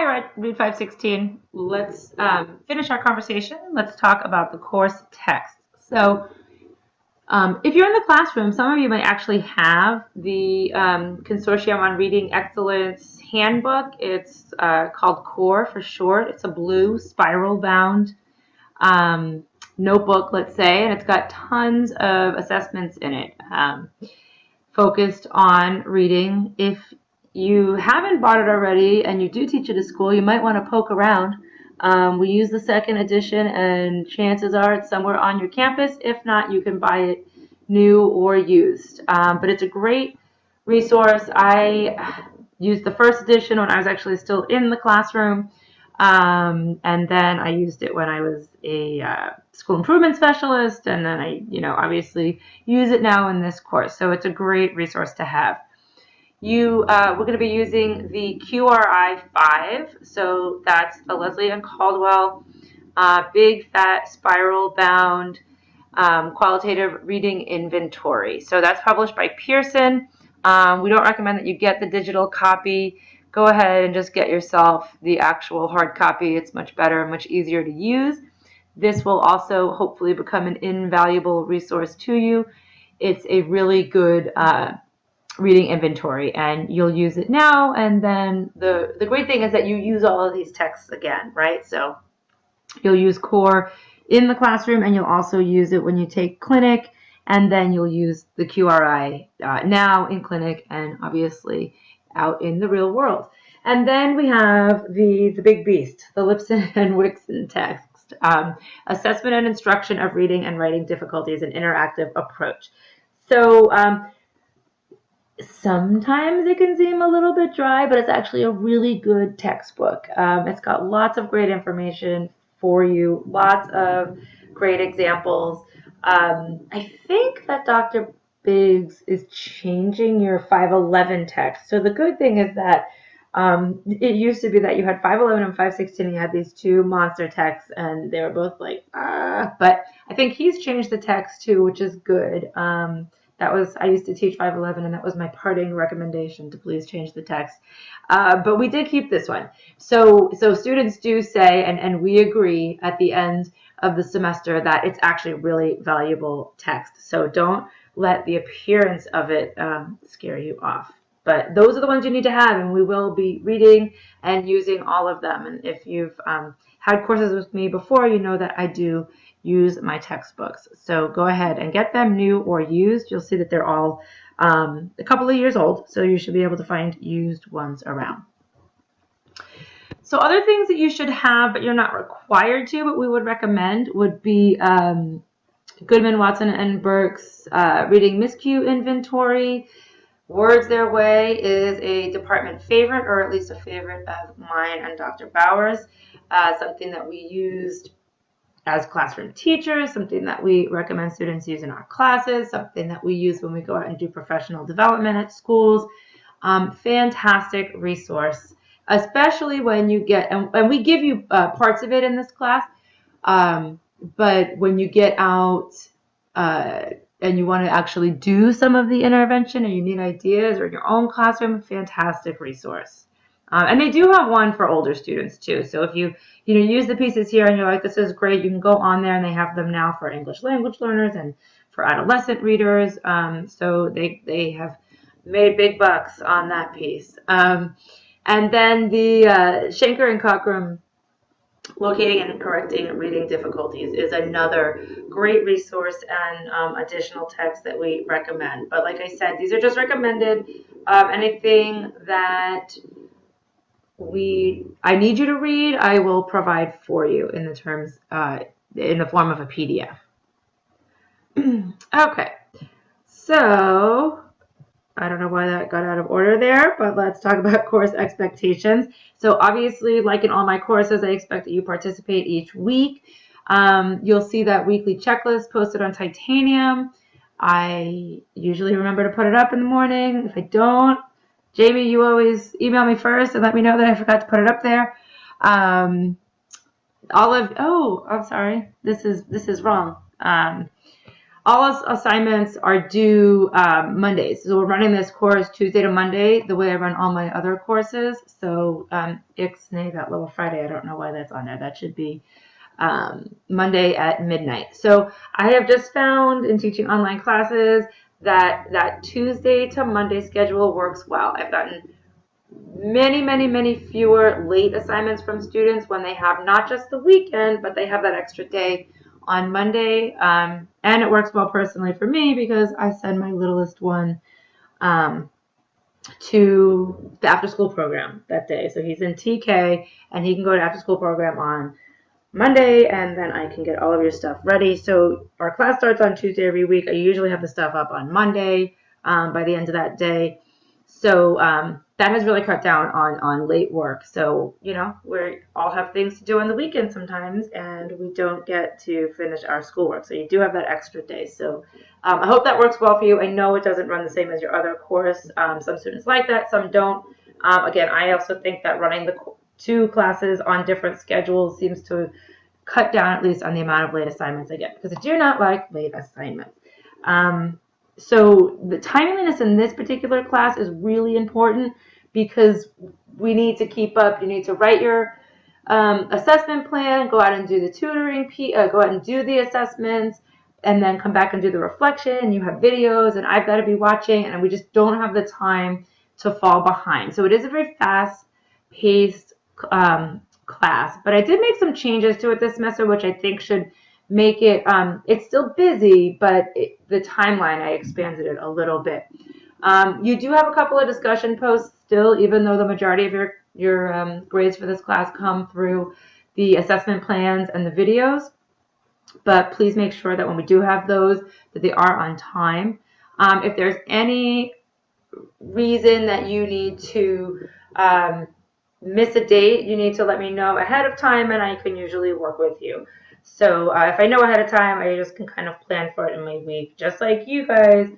Hi, Read 516. Let's finish our conversation. Let's talk about the course text. So, if you're in the classroom, some of you might actually have the Consortium on Reading Excellence handbook. It's called CORE for short. It's a blue spiral-bound notebook, let's say, and it's got tons of assessments in it focused on reading. If you haven't bought it already and you do teach it at school, you might want to poke around. We use the second edition, and chances are it's somewhere on your campus. If not, you can buy it new or used. But it's a great resource. I used the first edition when I was actually still in the classroom, and then I used it when I was a school improvement specialist, and then I, obviously use it now in this course. So it's a great resource to have. We're going to be using the QRI 5, so that's the Leslie and Caldwell big fat spiral bound qualitative reading inventory. So that's published by Pearson. We don't recommend that you get the digital copy. Go ahead and just get yourself the actual hard copy. It's much better and much easier to use. This will also hopefully become an invaluable resource to you. It's a really good reading inventory, and you'll use it now, and then the great thing is that you use all of these texts again, right? So you'll use CORE in the classroom, and you'll also use it when you take clinic, and then you'll use the QRI now in clinic and obviously out in the real world. And then we have the big beast, the Lipson and Wixon text, assessment and instruction of reading and writing difficulties, an interactive approach. So sometimes it can seem a little bit dry, but it's actually a really good textbook. It's got lots of great information for you, lots of great examples. I think that Dr. Biggs is changing your 511 text. So the good thing is that it used to be that you had 511 and 516, and you had these two monster texts, and they were both like, but I think he's changed the text too, which is good. I used to teach 511, and that was my parting recommendation, to please change the text. But we did keep this one. So students do say, and we agree at the end of the semester, that it's actually really valuable text. So don't let the appearance of it scare you off. But those are the ones you need to have, and we will be reading and using all of them. And if you've had courses with me before, you know that I do use my textbooks. So go ahead and get them new or used. You'll see that they're all a couple of years old, so you should be able to find used ones around. So other things that you should have, but you're not required to, but we would recommend, would be Goodman, Watson, and Burke's Reading Miscue Inventory. Words Their Way is a department favorite, or at least a favorite of mine and Dr. Bowers. Something that we used as classroom teachers, something that we recommend students use in our classes, something that we use when we go out and do professional development at schools. Fantastic resource, especially when you get, and we give you parts of it in this class, but when you get out and you want to actually do some of the intervention, or you need ideas, or in your own classroom, fantastic resource. And they do have one for older students too. So if you use the pieces here and you're like, this is great, you can go on there, and they have them now for English language learners and for adolescent readers. So they have made big bucks on that piece. And then the Schenker and Cockrum Locating and Correcting Reading Difficulties is another great resource and additional text that we recommend. But like I said, these are just recommended. Anything that I need you to read, I will provide for you in the terms in the form of a PDF. Okay, so I don't know why that got out of order there, but let's talk about course expectations. So obviously, like in all my courses, I expect that you participate each week. You'll see that weekly checklist posted on Titanium. I usually remember to put it up in the morning. If I don't, Jamie, you always email me first and let me know that I forgot to put it up there. I'm sorry, this is wrong. all assignments are due Mondays. So we're running this course Tuesday to Monday, the way I run all my other courses. So Ixnay, that little Friday, I don't know why that's on there. That should be Monday at midnight. So I have just found in teaching online classes that Tuesday to Monday schedule works well. I've gotten many fewer late assignments from students when they have not just the weekend, but they have that extra day on Monday. And it works well personally for me because I send my littlest one to the after school program that day. So he's in TK and he can go to after school program on Monday, and then I can get all of your stuff ready. So our class starts on Tuesday every week. I usually have the stuff up on Monday by the end of that day. So that has really cut down on late work. So, we all have things to do on the weekend sometimes, and we don't get to finish our schoolwork. So you do have that extra day. So I hope that works well for you. I know it doesn't run the same as your other course. Some students like that, some don't. Again, I also think that running the two classes on different schedules seems to cut down at least on the amount of late assignments I get, because I do not like late assignments. So the timeliness in this particular class is really important because we need to keep up. You need to write your assessment plan, go out and do the tutoring, go out and do the assessments, and then come back and do the reflection. You have videos, and I've got to be watching, and we just don't have the time to fall behind. So it is a very fast-paced class, but I did make some changes to it this semester, which I think should make it, it's still busy, but the timeline, I expanded it a little bit. You do have a couple of discussion posts still, even though the majority of your grades for this class come through the assessment plans and the videos. But please make sure that when we do have those, that they are on time. If there's any reason that you need to miss a date, you need to let me know ahead of time, and I can usually work with you. So if I know ahead of time, I just can kind of plan for it in my week, just like you guys.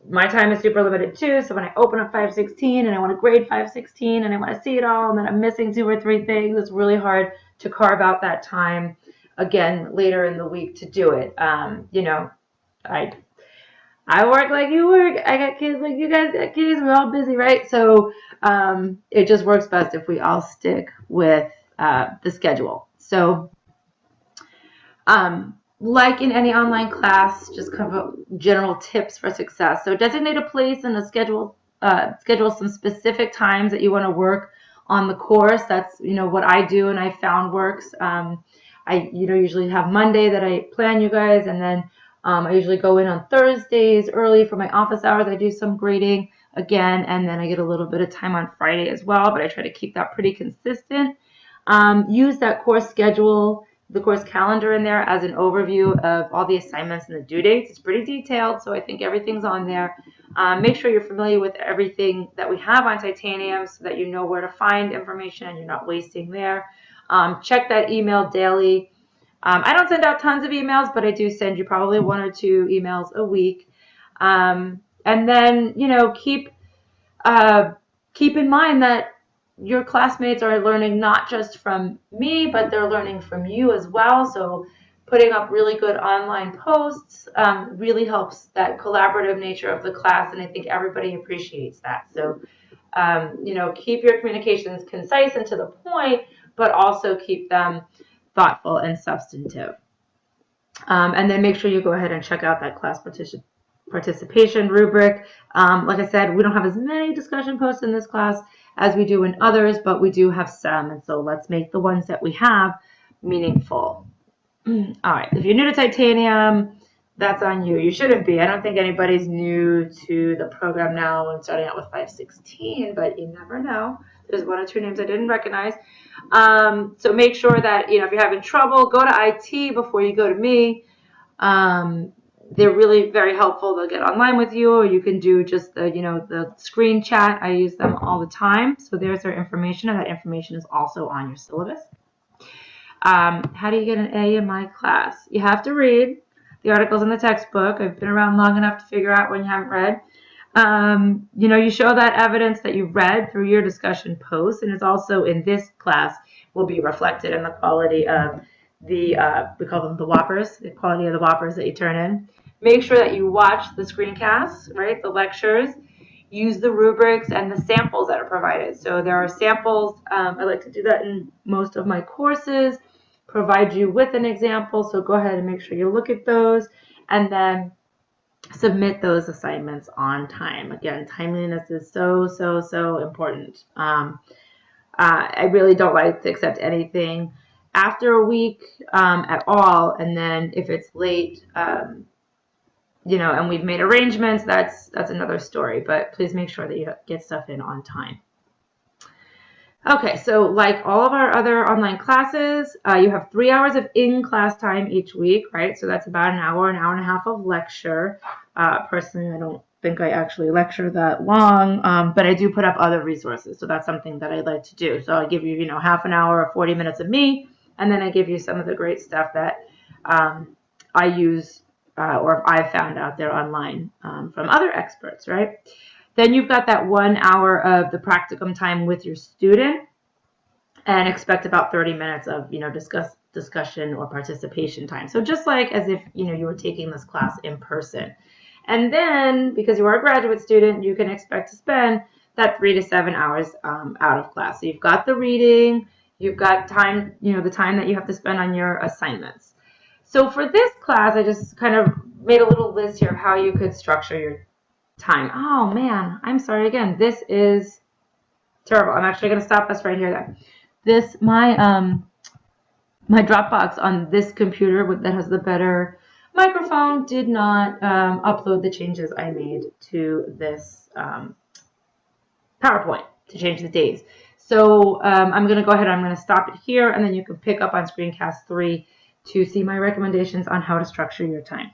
My time is super limited too, so when I open up 516 and I want to grade 516 and I want to see it all, and then I'm missing 2 or 3 things, it's really hard to carve out that time again later in the week to do it. I work like you work. I got kids like you guys got kids. We're all busy, right? So it just works best if we all stick with the schedule. So like in any online class, just kind of general tips for success. So designate a place and schedule some specific times that you want to work on the course. That's what I do, and I found works. I usually have Monday that I plan you guys, and then I usually go in on Thursdays early for my office hours. I do some grading again, and then I get a little bit of time on Friday as well, but I try to keep that pretty consistent. Use that course schedule, the course calendar in there as an overview of all the assignments and the due dates. It's pretty detailed, so I think everything's on there. Make sure you're familiar with everything that we have on Titanium so that you know where to find information and you're not wasting there. Check that email daily. I don't send out tons of emails, but I do send you probably 1 or 2 emails a week. And then, keep in mind that your classmates are learning not just from me, but they're learning from you as well. So putting up really good online posts really helps that collaborative nature of the class, and I think everybody appreciates that. So, keep your communications concise and to the point, but also keep them thoughtful and substantive. And then make sure you go ahead and check out that class participation rubric. Like I said, we don't have as many discussion posts in this class as we do in others, but we do have some, and so let's make the ones that we have meaningful. All right, if you're new to Titanium, that's on you. You shouldn't be. I don't think anybody's new to the program now and starting out with 516, but you never know. There's 1 or 2 names I didn't recognize. So make sure that, if you're having trouble, go to IT before you go to me. They're really very helpful. They'll get online with you, or you can do just the screen chat. I use them all the time. So there's their information, and that information is also on your syllabus. How do you get an A in my class? You have to read the articles in the textbook. I've been around long enough to figure out when you haven't read. You show that evidence that you've read through your discussion posts, and it's also in this class will be reflected in the quality of we call them the Whoppers, the quality of the Whoppers that you turn in. Make sure that you watch the screencasts, right, the lectures, use the rubrics and the samples that are provided. So there are samples. I like to do that in most of my courses, provide you with an example. So go ahead and make sure you look at those and then submit those assignments on time. Again, timeliness is so, so, so important. I really don't like to accept anything after a week at all. And then if it's late, and we've made arrangements, that's another story. But please make sure that you get stuff in on time. Okay, so like all of our other online classes, you have 3 hours of in-class time each week, right? So that's about an hour and a half of lecture. Personally, I don't think I actually lecture that long, but I do put up other resources. So that's something that I like to do. So I give you, half an hour or 40 minutes of me, and then I give you some of the great stuff that I use or I've found out there online from other experts, right? Then you've got that 1 hour of the practicum time with your student, and expect about 30 minutes of, discussion or participation time. So just like as if, you were taking this class in person. And then, because you are a graduate student, you can expect to spend that 3 to 7 hours out of class. So you've got the reading, you've got time, the time that you have to spend on your assignments. So for this class, I just kind of made a little list here of how you could structure your time. Oh man, I'm sorry again. This is terrible. I'm actually going to stop us right here then. My Dropbox on this computer that has the better microphone did not upload the changes I made to this PowerPoint to change the days. So I'm going to go ahead and I'm going to stop it here, and then you can pick up on Screencast 3 to see my recommendations on how to structure your time.